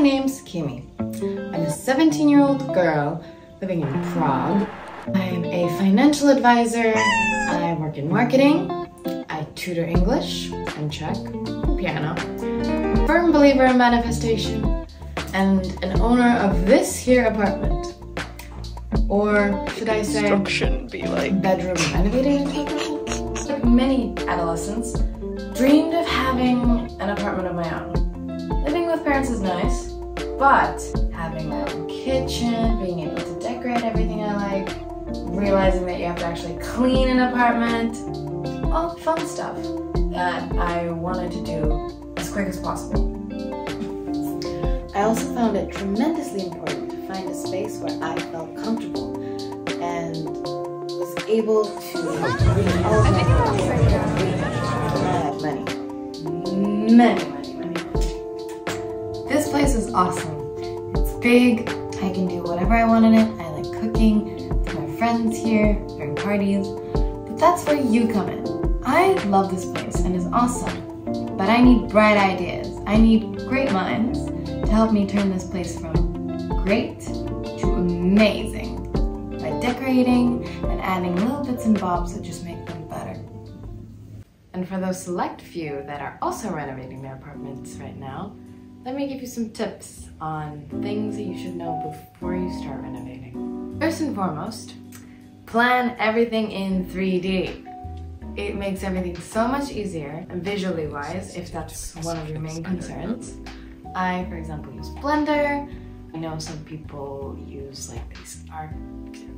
name's Kimi. I'm a 17-year-old girl living in Prague. I'm a financial advisor. I work in marketing. I tutor English and Czech, piano. I'm a firm believer in manifestation and an owner of this here apartment. Or should I say, Construction be like bedroom renovating apartment? Like many adolescents, dreamed of having an apartment of my own. Living with parents is nice, but having my own kitchen, being able to decorate everything I like, realizing that you have to actually clean an apartment, all fun stuff that I wanted to do as quick as possible. I also found it tremendously important to find a space where I felt comfortable and was able to reach all of my goals. Many. This place is awesome. It's big, I can do whatever I want in it. I like cooking with my friends here, during parties, but that's where you come in. I love this place and it's awesome, but I need bright ideas. I need great minds to help me turn this place from great to amazing by decorating and adding little bits and bobs that just make them better. And for those select few that are also renovating their apartments right now, let me give you some tips on things that you should know before you start renovating. First and foremost, plan everything in 3D. It makes everything so much easier, and wise, if that's one of your main concerns. I, for example, use Blender. I know some people use like this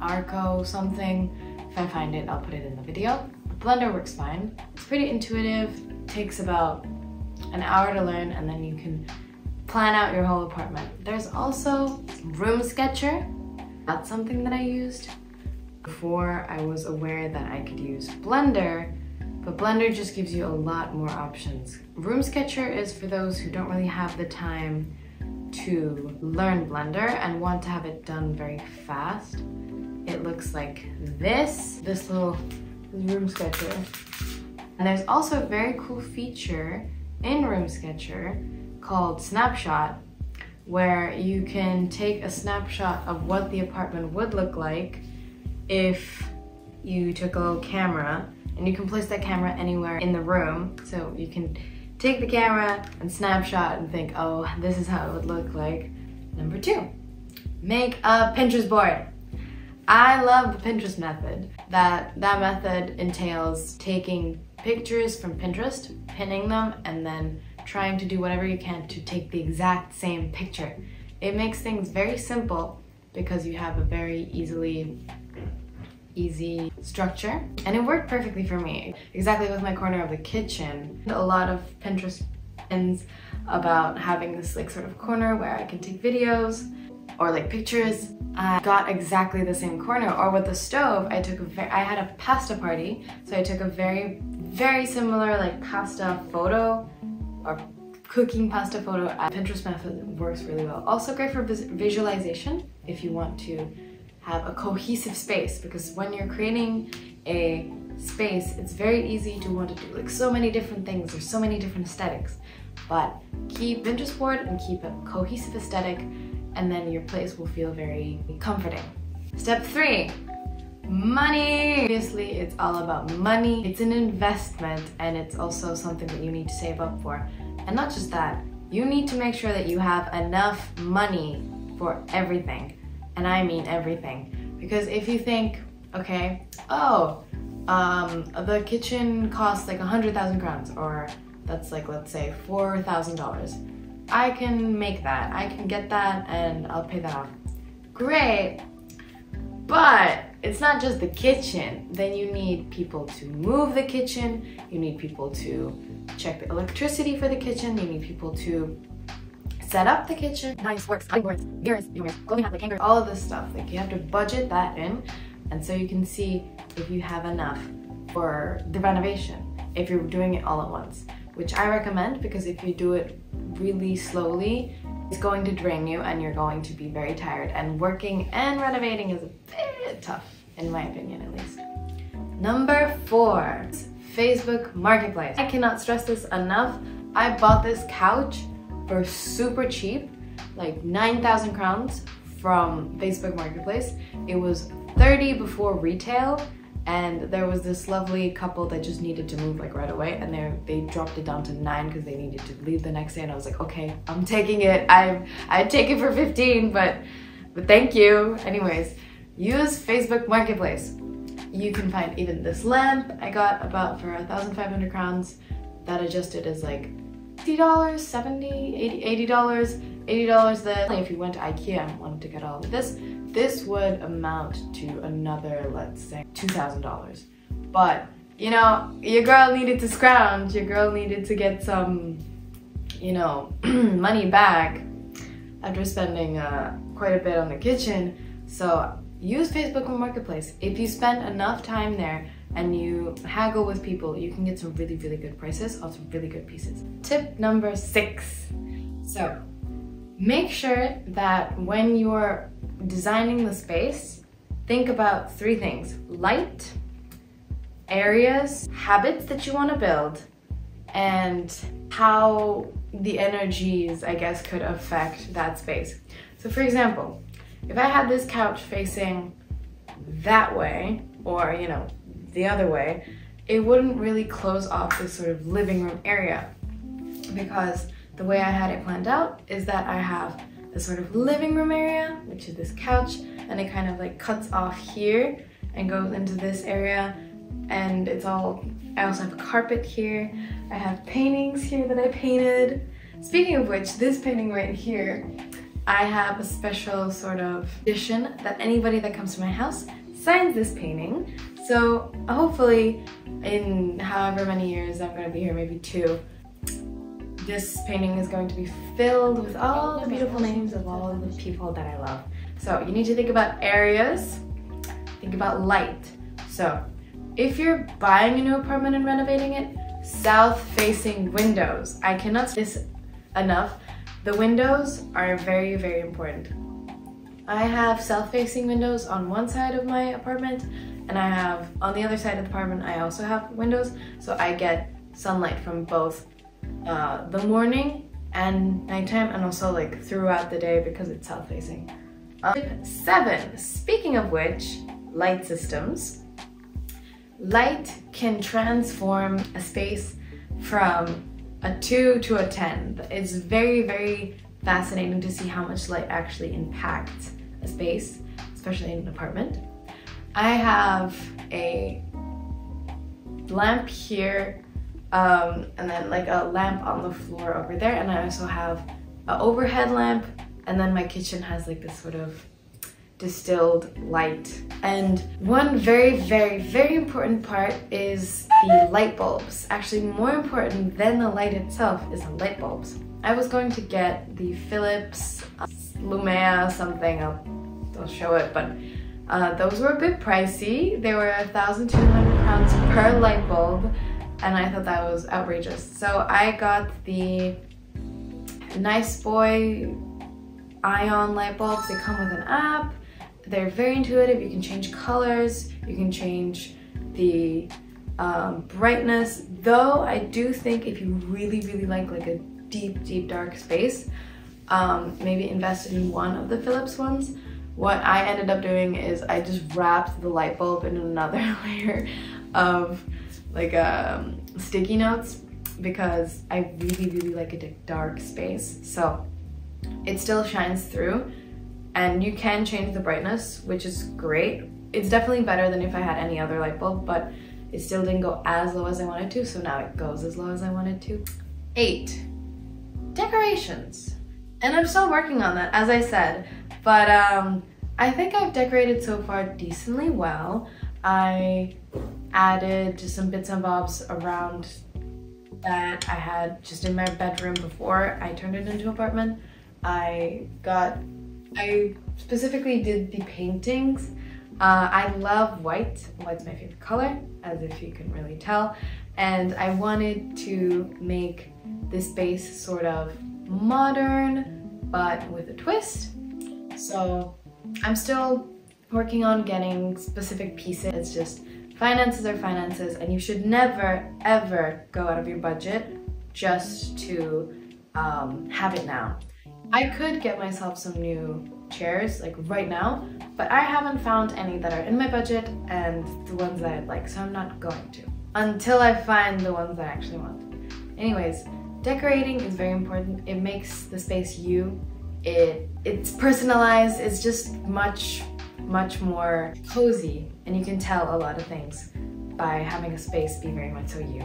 Arco something. If I find it, I'll put it in the video. Blender works fine. It's pretty intuitive. It takes about an hour to learn, and then you can plan out your whole apartment. There's also Room Sketcher. That's something that I used. Before, I was aware that I could use Blender, but Blender just gives you a lot more options. Room Sketcher is for those who don't really have the time to learn Blender and want to have it done very fast. It looks like this little Room Sketcher. And there's also a very cool feature in Room Sketcher called Snapshot, where you can take a snapshot of what the apartment would look like if you took a little camera, and you can place that camera anywhere in the room. So you can take the camera and snapshot and think, oh, this is how it would look like. Number 2, make a Pinterest board. I love the Pinterest method. That method entails taking pictures from Pinterest, pinning them, and then trying to do whatever you can to take the exact same picture. It makes things very simple because you have a very easy structure, and it worked perfectly for me. Exactly with my corner of the kitchen. A lot of Pinterest pins about having this like sort of corner where I can take videos or like pictures. I got exactly the same corner. Or with the stove, I had a pasta party, so I took a very similar like pasta photo or cooking pasta photo. Pinterest method works really well. Also great for visualization if you want to have a cohesive space, because when you're creating a space, it's very easy to want to do like so many different things. There's so many different aesthetics, but keep Pinterest board and keep a cohesive aesthetic, and then your place will feel very comforting. Step 3, money. Obviously, it's all about money. It's an investment, and it's also something that you need to save up for. And not just that, you need to make sure that you have enough money for everything. And I mean everything. Because if you think, okay, the kitchen costs like 100,000 crowns, or that's like, let's say $4,000. I can make that, I can get that, and I'll pay that off. Great, but it's not just the kitchen. Then you need people to move the kitchen, you need people to check the electricity for the kitchen, you need people to set up the kitchen, knives, forks, cutting boards, mirrors, clothing outlet hangers, all of this stuff. Like, you have to budget that in, and so you can see if you have enough for the renovation, if you're doing it all at once, which I recommend, because if you do it really slowly, it's going to drain you and you're going to be very tired, and working and renovating is a bit tough, in my opinion at least. Number 4, Facebook Marketplace. I cannot stress this enough. I bought this couch for super cheap like 9,000 crowns from Facebook Marketplace. It was 30 before retail, and there was this lovely couple that just needed to move like right away, and they dropped it down to 9 because they needed to leave the next day, and I was like, okay, I'm taking it. I'd take it for 15, but thank you. Anyways, use Facebook Marketplace. You can find even this lamp I got about for 1,500 crowns. That adjusted as like $50, $70, $80, $80 then. If you went to IKEA and wanted to get all of this would amount to another, let's say, $2,000. But, you know, your girl needed to scrounge, your girl needed to get some, you know, money back after spending quite a bit on the kitchen. So use Facebook Marketplace. If you spend enough time there and you haggle with people, you can get some really, really good prices on some really good pieces. Tip number 6. So make sure that when you're designing the space, think about 3 things: light, areas, habits that you want to build, and how the energies, I guess, could affect that space. So for example, if I had this couch facing that way, or, you know, the other way, it wouldn't really close off this sort of living room area, because the way I had it planned out is that I have this sort of living room area, which is this couch, and it kind of like cuts off here and goes into this area, and it's all, I also have a carpet here, I have paintings here that I painted. Speaking of which, this painting right here, I have a special sort of edition that anybody that comes to my house signs this painting. So hopefully in however many years I'm going to be here, maybe 2, this painting is going to be filled with all the beautiful names of all of the people that I love. So you need to think about areas, think about light. So if you're buying a new apartment and renovating it, south-facing windows. I cannot say this enough. The windows are very, very important. I have south-facing windows on one side of my apartment, and I have on the other side of the apartment I also have windows, so I get sunlight from both the morning and nighttime, and also like throughout the day because it's south-facing. Tip 7. Speaking of which, light systems. Light can transform a space from a 2 to a 10. It's very, very fascinating to see how much light actually impacts a space, especially in an apartment. I have a lamp here, and then like a lamp on the floor over there, and I also have an overhead lamp, and then my kitchen has like this sort of distilled light. And one very, very, very important part is the light bulbs. Actually, more important than the light itself is the light bulbs. I was going to get the Philips Lumea something, I'll show it, but those were a bit pricey. They were 1,200 crowns per light bulb, and I thought that was outrageous. So I got the Nice Boy Ion light bulbs. They come with an app. They're very intuitive. You can change colors, you can change the brightness, though I do think if you really, really like a deep, deep dark space, maybe invest in one of the Philips ones. What I ended up doing is I just wrapped the light bulb in another layer of like sticky notes, because I really, really like a dark space, so it still shines through. And you can change the brightness, which is great. It's definitely better than if I had any other light bulb, but it still didn't go as low as I wanted to, so now it goes as low as I wanted to. 8. Decorations. And I'm still working on that, as I said, but I think I've decorated so far decently well. I added just some bits and bobs around that I had just in my bedroom before I turned it into an apartment. I specifically did the paintings. I love white. White's my favorite color, as if you can really tell. And I wanted to make this space sort of modern, but with a twist. So I'm still working on getting specific pieces. It's just finances are finances, and you should never, ever go out of your budget just to have it now. I could get myself some new chairs like right now, but I haven't found any that are in my budget and the ones that I'd like, so I'm not going to until I find the ones that I actually want. Anyways, decorating is very important. It makes the space you. It's personalized. It's just much more cozy, and you can tell a lot of things by having a space be very much so you.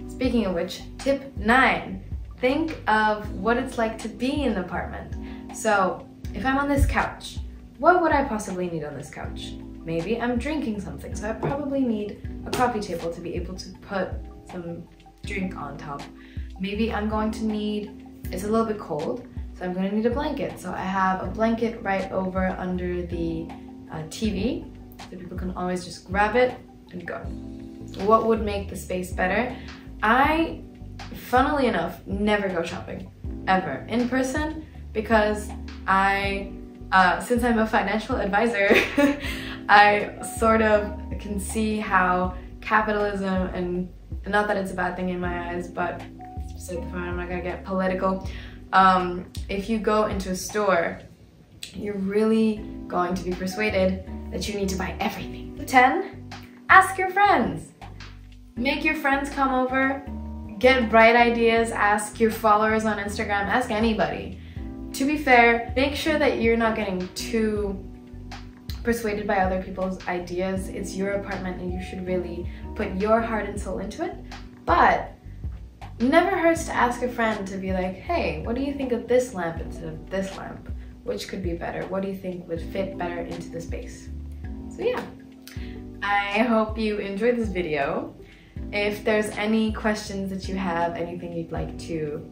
Speaking of which, tip 9, think of what it's like to be in the apartment. So if I'm on this couch, what would I possibly need on this couch? Maybe I'm drinking something, so I probably need a coffee table to be able to put some drink on top. Maybe I'm going to need, it's a little bit cold, so I'm going to need a blanket. So I have a blanket right over under the TV, so people can always just grab it and go. What would make the space better? I, funnily enough, never go shopping, ever, in person, because since I'm a financial advisor, I sort of can see how capitalism, and not that it's a bad thing in my eyes, but I'm not gonna get political. If you go into a store, you're really going to be persuaded that you need to buy everything. 10, ask your friends. Make your friends come over, get bright ideas, ask your followers on Instagram, ask anybody. To be fair, make sure that you're not getting too persuaded by other people's ideas. It's your apartment and you should really put your heart and soul into it. But never hurts to ask a friend to be like, hey, what do you think of this lamp instead of this lamp? Which could be better? What do you think would fit better into the space? So yeah, I hope you enjoyed this video. If there's any questions that you have, anything you'd like to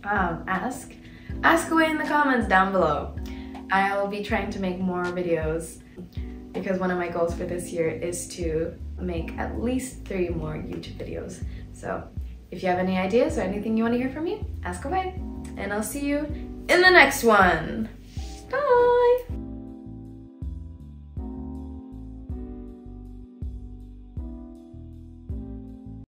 ask away in the comments down below. I'll be trying to make more videos because one of my goals for this year is to make at least 3 more YouTube videos. So if you have any ideas or anything you want to hear from me, ask away. And I'll see you in the next one. Bye!